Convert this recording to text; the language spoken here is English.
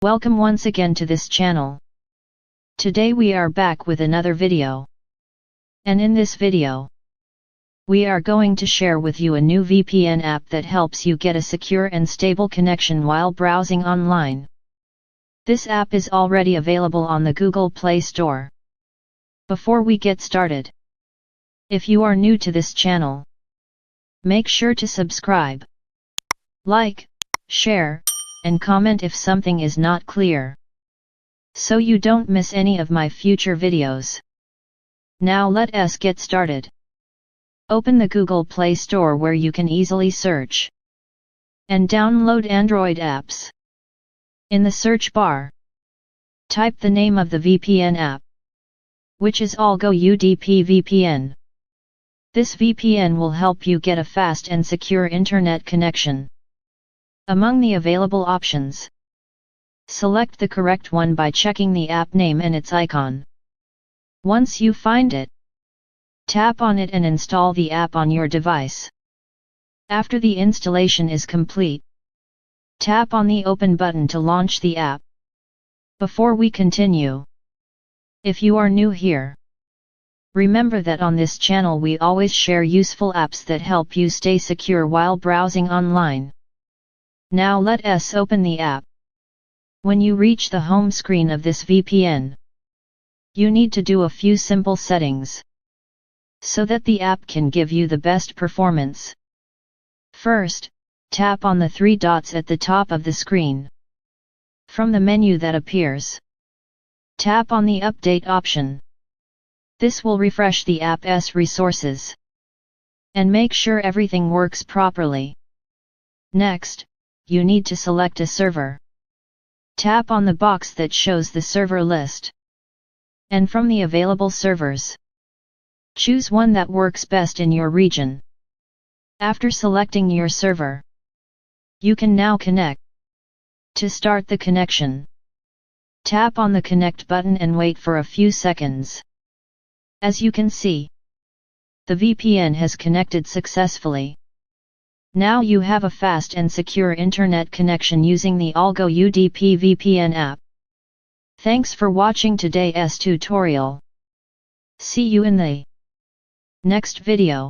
Welcome once again to this channel. Today we are back with another video. And in this video, we are going to share with you a new VPN app that helps you get a secure and stable connection while browsing online. This app is already available on the Google Play Store. Before we get started, if you are new to this channel, make sure to subscribe, like, share, and comment if something is not clear, so you don't miss any of my future videos. Now let us get started. Open the Google Play Store where you can easily search and download Android apps. In the search bar, type the name of the VPN app, which is Algo UDP VPN. This VPN will help you get a fast and secure internet connection. Among the available options, select the correct one by checking the app name and its icon. Once you find it, tap on it and install the app on your device. After the installation is complete, tap on the Open button to launch the app. Before we continue, if you are new here, remember that on this channel we always share useful apps that help you stay secure while browsing online. Now let us open the app. When you reach the home screen of this VPN, you need to do a few simple settings, so that the app can give you the best performance. First, tap on the three dots at the top of the screen. From the menu that appears, tap on the Update option. This will refresh the app's resources and make sure everything works properly. Next, you need to select a server. Tap on the box that shows the server list, and from the available servers, choose one that works best in your region. After selecting your server, you can now connect. To start the connection, tap on the Connect button and wait for a few seconds. As you can see, the VPN has connected successfully. Now you have a fast and secure internet connection using the Algo UDP VPN app. Thanks for watching today's tutorial. See you in the next video.